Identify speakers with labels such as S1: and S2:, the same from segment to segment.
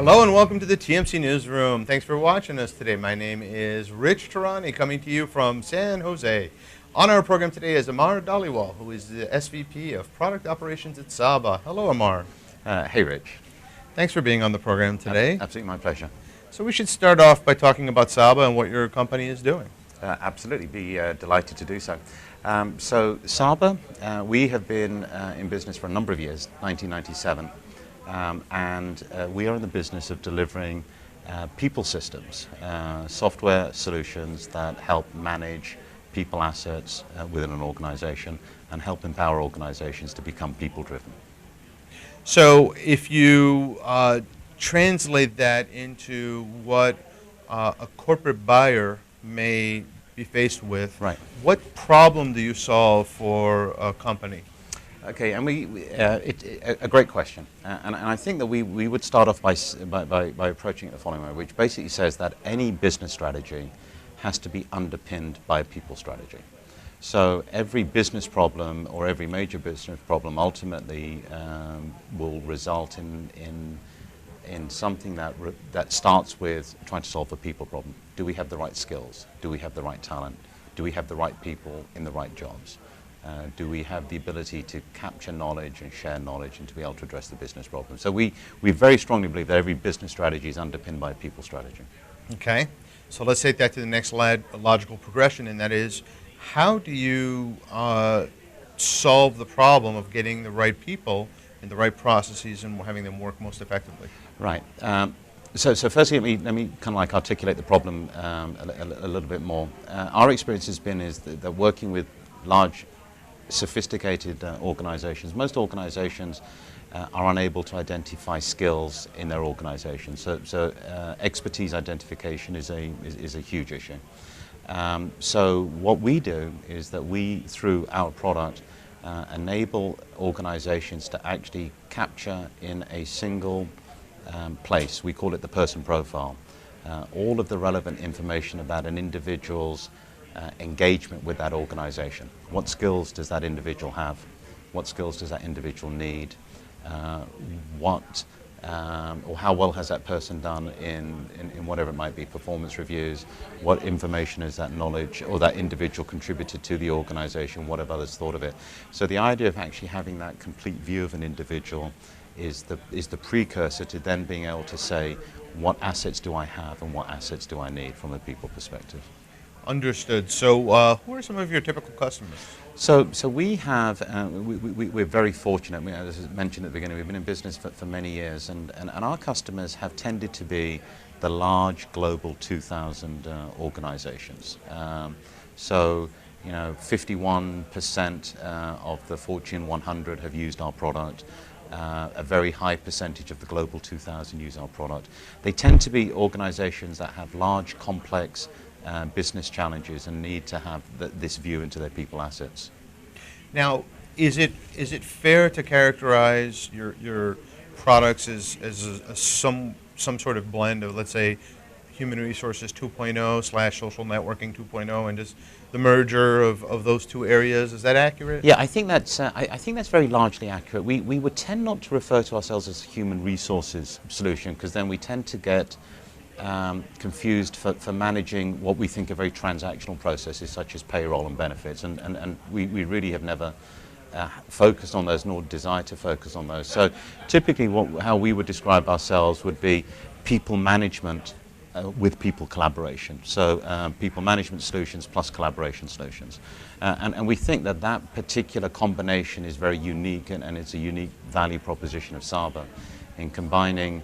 S1: Hello and welcome to the TMC Newsroom. Thanks for watching us today. My name is Rich Tehrani, coming to you from San Jose. On our program today is Amar Dhaliwal, who is the SVP of Product Operations at Saba. Hello, Amar.
S2: Hey, Rich.
S1: Thanks for being on the program today.
S2: Absolutely my pleasure.
S1: So we should start off by talking about Saba and what your company is doing.
S2: Absolutely, be delighted to do so. So Saba, we have been in business for a number of years, 1997, and we are in the business of delivering people systems, software solutions that help manage people assets within an organization and help empower organizations to become people-driven.
S1: So if you translate that into what a corporate buyer may be faced with,
S2: right.
S1: What problem do you solve for a company?
S2: Okay, and a great question, and I think that we would start off by approaching it the following way, which basically says that any business strategy has to be underpinned by a people strategy. So every business problem or every major business problem ultimately will result in something that starts with trying to solve a people problem. Do we have the right skills? Do we have the right talent? Do we have the right people in the right jobs? Do we have the ability to capture knowledge and share knowledge and to be able to address the business problem? So we very strongly believe that every business strategy is underpinned by a people strategy.
S1: Okay, so let's take that to the next logical progression, and that is, how do you solve the problem of getting the right people in the right processes and having them work most effectively?
S2: Right. So firstly, let me kind of like articulate the problem a little bit more. Our experience has been that working with large, sophisticated organizations, most organizations are unable to identify skills in their organization. So expertise identification is a huge issue. So what we do is that we, through our product, enable organizations to actually capture in a single place, we call it the person profile, all of the relevant information about an individual's engagement with that organization. What skills does that individual have? What skills does that individual need? Or how well has that person done in whatever it might be, performance reviews? What information is that knowledge or that individual contributed to the organization? What have others thought of it? So the idea of actually having that complete view of an individual is the precursor to then being able to say, what assets do I have and what assets do I need from a people perspective?
S1: Understood. So who are some of your typical customers?
S2: So we have, we're very fortunate. As I mentioned at the beginning, we've been in business for many years, and our customers have tended to be the large global 2,000 organizations. So, 51% of the Fortune 100 have used our product. A very high percentage of the global 2,000 use our product. They tend to be organizations that have large, complex business challenges and need to have this view into their people assets.
S1: Now, is it fair to characterize your products as some sort of blend of, let's say, human resources 2.0 / social networking 2.0, and just the merger of those two areas? Is that accurate?
S2: Yeah, I think that's very largely accurate. We would tend not to refer to ourselves as a human resources solution, because then we tend to get confused for managing what we think are very transactional processes such as payroll and benefits, and we really have never focused on those nor desire to focus on those. So typically how we would describe ourselves would be people management with people collaboration. So people management solutions plus collaboration solutions. And we think that particular combination is very unique, and it's a unique value proposition of Saba in combining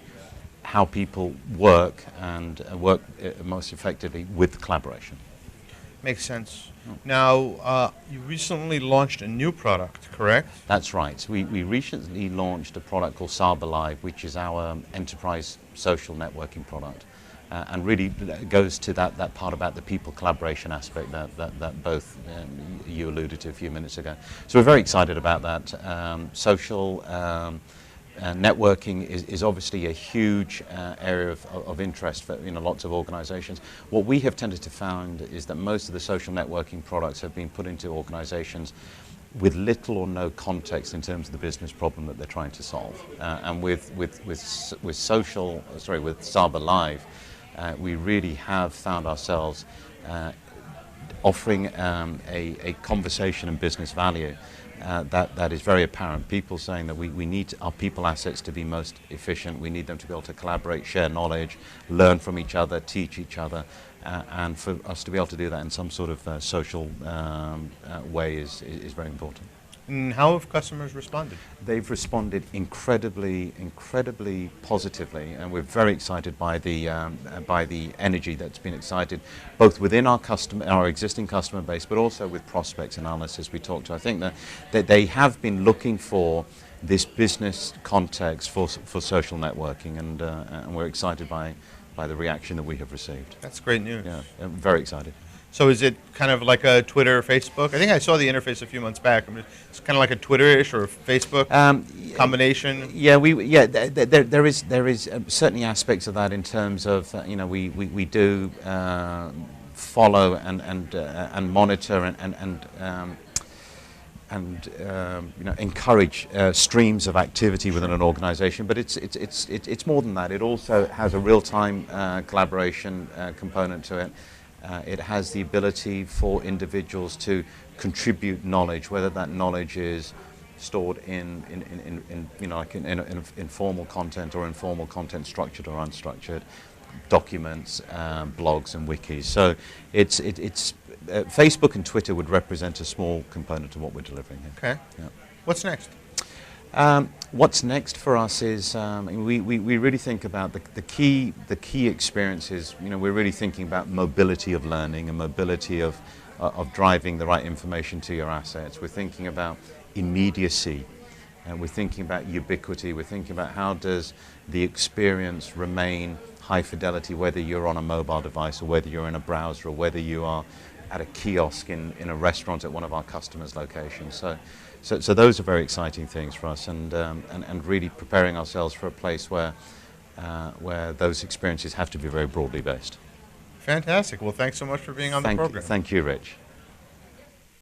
S2: how people work and work most effectively with collaboration.
S1: Makes sense. Now, you recently launched a new product, correct?
S2: That's right. We recently launched a product called Saba Live, which is our enterprise social networking product, and really goes to that part about the people collaboration aspect that both you alluded to a few minutes ago. So we're very excited about that. Social networking is obviously a huge area of interest for lots of organizations. What we have tended to find is that most of the social networking products have been put into organizations with little or no context in terms of the business problem that they're trying to solve. And with Saba Live, we really have found ourselves offering a conversation and business value that is very apparent. People saying that we need our people assets to be most efficient. We need them to be able to collaborate, share knowledge, learn from each other, teach each other, and for us to be able to do that in some sort of social way is very important.
S1: And how have customers responded?
S2: They've responded incredibly positively, and we're very excited by the energy that's been excited, both within our existing customer base, but also with prospects and analysts as we talk to. I think that they have been looking for this business context for social networking, and we're excited by the reaction that we have received.
S1: That's great news.
S2: Yeah, I'm very excited.
S1: So is it kind of like a Twitter, Facebook? I think I saw the interface a few months back. I mean, it's kind of like a Twitter-ish or a Facebook combination.
S2: Yeah, there is certainly aspects of that in terms of we do follow and monitor and encourage streams of activity within an organization, but it's more than that. It also has a real-time collaboration component to it. It has the ability for individuals to contribute knowledge, whether that knowledge is stored in formal content or informal content, structured or unstructured, documents, blogs and wikis. So it's Facebook and Twitter would represent a small component of what we're delivering here.
S1: Okay.
S2: Yeah.
S1: What's next?
S2: What's next for us is we really think about the key experiences. We're really thinking about mobility of learning and mobility of driving the right information to your assets. We're thinking about immediacy, and we're thinking about ubiquity. We're thinking about how does the experience remain high fidelity, whether you're on a mobile device or whether you're in a browser or whether you are at a kiosk in a restaurant at one of our customers' locations. So those are very exciting things for us, and really preparing ourselves for a place where those experiences have to be very broadly based.
S1: Fantastic. Well, thanks so much for being on the program.
S2: Thank you, Rich.